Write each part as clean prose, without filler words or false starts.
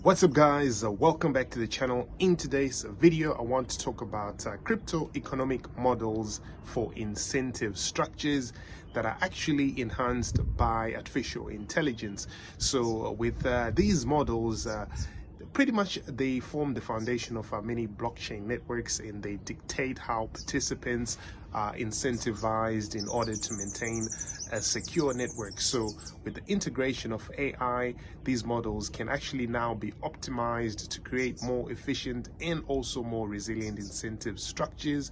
What's up guys, welcome back to the channel. In today's video I want to talk about crypto economic models for incentive structures that are actually enhanced by artificial intelligence. So with these models, pretty much they form the foundation of many blockchain networks, and they dictate how participants are incentivized in order to maintain a secure network. So with the integration of AI, these models can actually now be optimized to create more efficient and also more resilient incentive structures.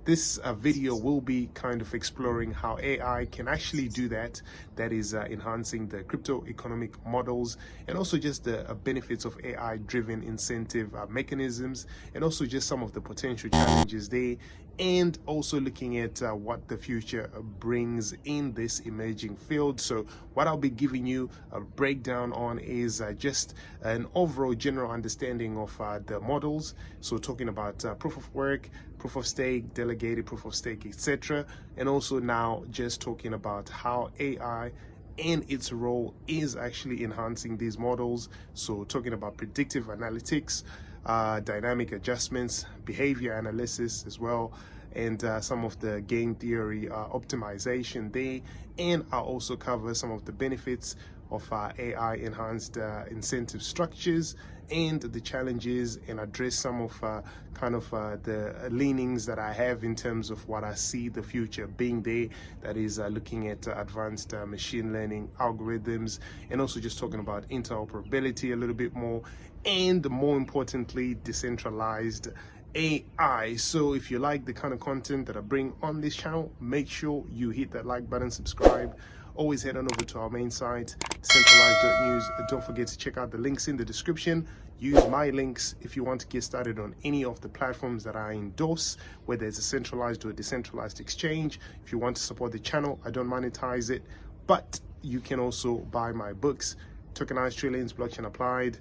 This video will be kind of exploring how AI can actually do that. That is enhancing the crypto economic models, and also just the benefits of AI driven incentive mechanisms, and also just some of the potential challenges there, and also looking at what the future brings in this emerging field. So what I'll be giving you a breakdown on is just an overall general understanding of the models. So talking about proof of work, proof of stake, delegated proof of stake, etc. And also now just talking about how AI and its role is actually enhancing these models. So talking about predictive analytics, dynamic adjustments, behavior analysis as well, and some of the game theory optimization there. And I'll also cover some of the benefits of AI enhanced incentive structures and the challenges, and address some of the leanings that I have in terms of what I see the future being there. That is looking at advanced machine learning algorithms, and also just talking about interoperability a little bit more, and more importantly, decentralized AI. So if you like the kind of content that I bring on this channel, make sure you hit that like button, subscribe. Always head on over to our main site, centralized.news. Don't forget to check out the links in the description. Use my links if you want to get started on any of the platforms that I endorse, whether it's a centralized or a decentralized exchange. If you want to support the channel, I don't monetize it, but you can also buy my books, Tokenized Trillions, Blockchain Applied,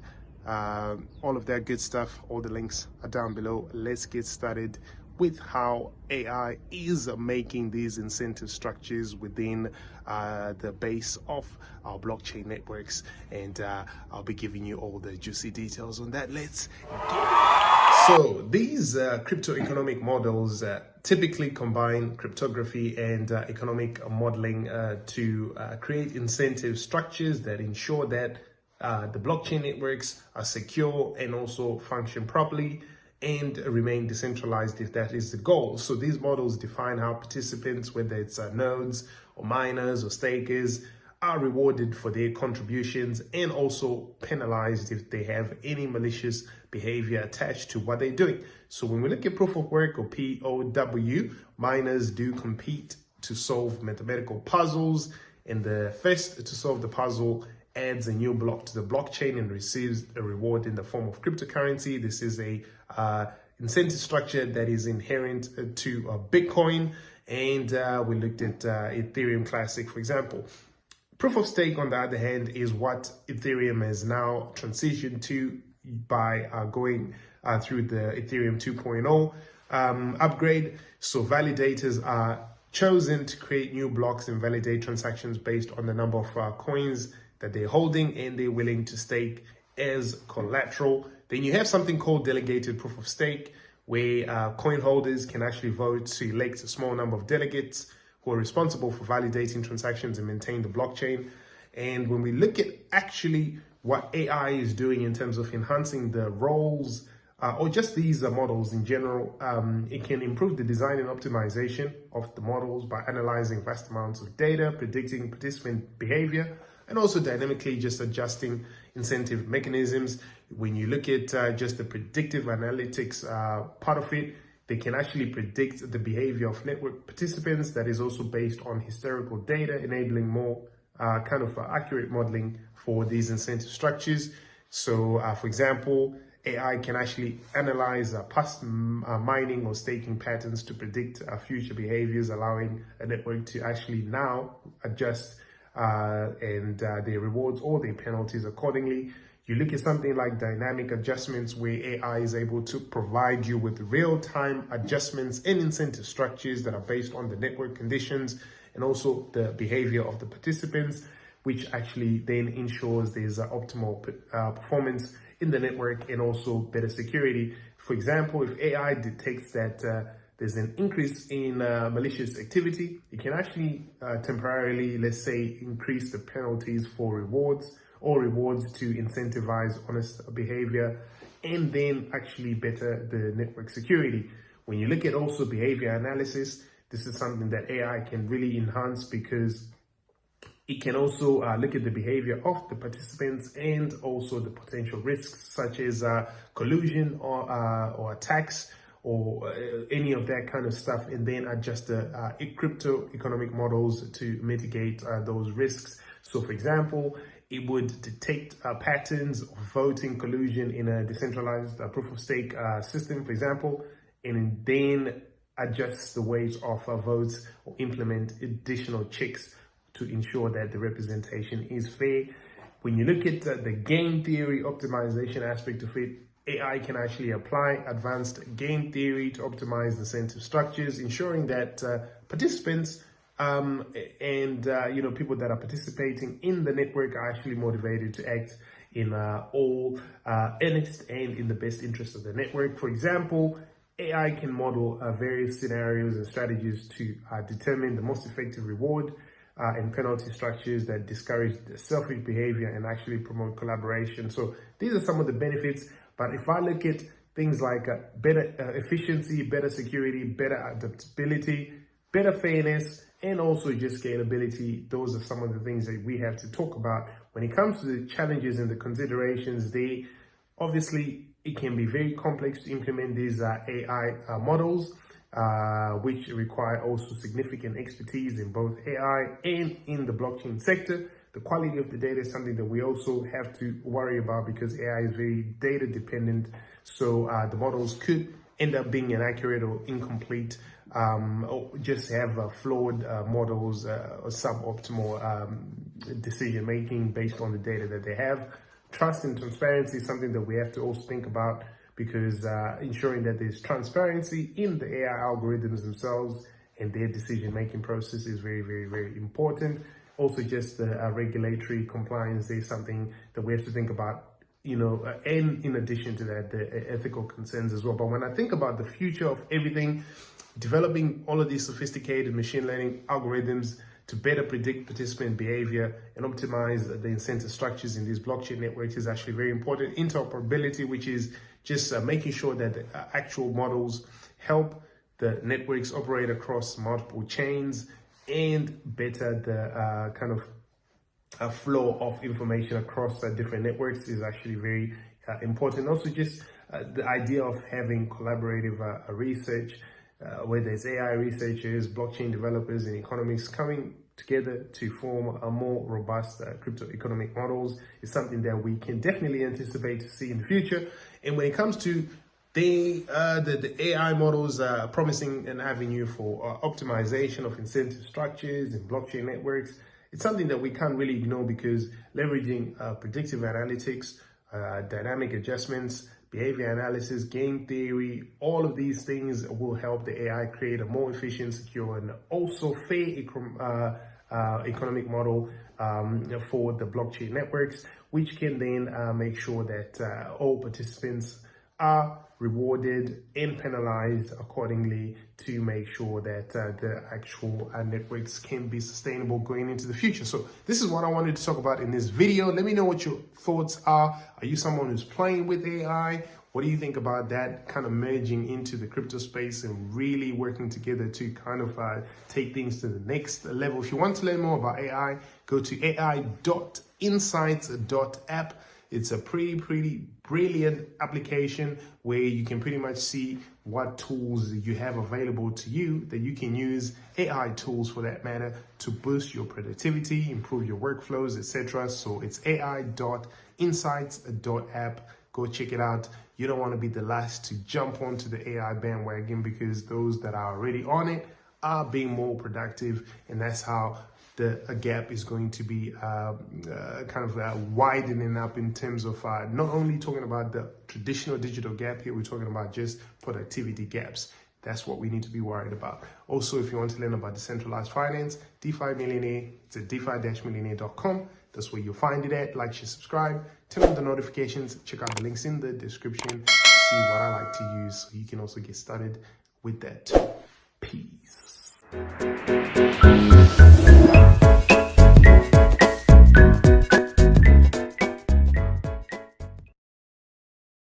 all of that good stuff. All the links are down below. Let's get started with how AI is making these incentive structures within the base of our blockchain networks, and I'll be giving you all the juicy details on that. Let's get it. So these crypto economic models typically combine cryptography and economic modeling to create incentive structures that ensure that the blockchain networks are secure and also function properly and remain decentralized if that is the goal. So these models define how participants, whether it's nodes or miners or stakers, are rewarded for their contributions, and also penalized if they have any malicious behavior attached to what they're doing. So when we look at proof of work, or POW, miners do compete to solve mathematical puzzles, and the first to solve the puzzle adds a new block to the blockchain and receives a reward in the form of cryptocurrency. This is a incentive structure that is inherent to Bitcoin, and we looked at Ethereum Classic, for example. Proof of stake, on the other hand, is what Ethereum has now transitioned to by going through the Ethereum 2.0 upgrade. So validators are chosen to create new blocks and validate transactions based on the number of coins that they're holding and they're willing to stake as collateral. Then you have something called delegated proof of stake, where coin holders can actually vote to elect a small number of delegates who are responsible for validating transactions and maintain the blockchain. And when we look at actually what AI is doing in terms of enhancing the roles or just these models in general, it can improve the design and optimization of the models by analyzing vast amounts of data, predicting participant behavior, and also dynamically just adjusting incentive mechanisms. When you look at just the predictive analytics part of it, they can actually predict the behavior of network participants. That is also based on historical data, enabling more accurate modeling for these incentive structures. So for example, AI can actually analyze past mining or staking patterns to predict future behaviors, allowing a network to actually now adjust their rewards or their penalties accordingly. You look at something like dynamic adjustments, where AI is able to provide you with real-time adjustments and incentive structures that are based on the network conditions and also the behavior of the participants, which actually then ensures there's optimal performance in the network and also better security. For example, if AI detects that there's an increase in malicious activity, it can actually temporarily, let's say, increase the penalties for rewards or rewards to incentivize honest behavior and then actually better the network security. When you look at also behavior analysis, this is something that AI can really enhance because it can also look at the behavior of the participants and also the potential risks such as collusion or attacks or any of that kind of stuff, and then adjust the cryptoeconomic models to mitigate those risks. So for example, it would detect patterns of voting collusion in a decentralized proof of stake system, for example, and then adjust the weight of votes or implement additional checks to ensure that the representation is fair. When you look at the game theory optimization aspect of it, AI can actually apply advanced game theory to optimize incentive structures, ensuring that participants and people that are participating in the network are actually motivated to act in all earnest and in the best interest of the network. For example, AI can model various scenarios and strategies to determine the most effective reward and penalty structures that discourage selfish behavior and actually promote collaboration. So these are some of the benefits. But if I look at things like better efficiency, better security, better adaptability, better fairness, and also just scalability, those are some of the things that we have to talk about. When it comes to the challenges and the considerations, obviously it can be very complex to implement these AI models, which require also significant expertise in both AI and in the blockchain sector. The quality of the data is something that we also have to worry about because AI is very data dependent. So the models could end up being inaccurate or incomplete, or just have flawed models or suboptimal decision making based on the data that they have. Trust and transparency is something that we have to also think about because ensuring that there's transparency in the AI algorithms themselves and their decision making process is very, very, very important. Also, just the regulatory compliance is something that we have to think about, and in addition to that, the ethical concerns as well. But when I think about the future of everything, developing all of these sophisticated machine learning algorithms to better predict participant behavior and optimize the incentive structures in these blockchain networks is actually very important. Interoperability, which is just making sure that the actual models help the networks operate across multiple chains and better the kind of flow of information across different networks is actually very important. Also, just the idea of having collaborative research, whether it's AI researchers, blockchain developers, and economists coming together to form a more robust crypto-economic models is something that we can definitely anticipate to see in the future. And when it comes to the AI models are promising an avenue for optimization of incentive structures and blockchain networks. It's something that we can't really ignore because leveraging predictive analytics, dynamic adjustments, behavior analysis, game theory, all of these things will help the AI create a more efficient, secure, and also fair economic model for the blockchain networks, which can then make sure that all participants are rewarded and penalized accordingly to make sure that the actual networks can be sustainable going into the future. So this is what I wanted to talk about in this video. Let me know what your thoughts are. Are you someone who's playing with AI? What do you think about that kind of merging into the crypto space and really working together to kind of take things to the next level? If you want to learn more about AI, go to 𝗖𝗿𝗆𝗍insights.app. It's a pretty brilliant application where you can pretty much see what tools you have available to you that you can use, AI tools for that matter, to boost your productivity, improve your workflows, etc. So it's 𝗖𝗿𝗆insights.app. Go check it out. You don't want to be the last to jump onto the AI bandwagon because those that are already on it are being more productive, and that's how the gap is going to be widening up in terms of not only talking about the traditional digital gap here, we're talking about just productivity gaps. That's what we need to be worried about. Also, if you want to learn about decentralized finance, DeFi Millionaire, it's at DeFi-millionaire.com. That's where you'll find it at. Like, share, subscribe, turn on the notifications, check out the links in the description, see what I like to use so you can also get started with that too. Peace.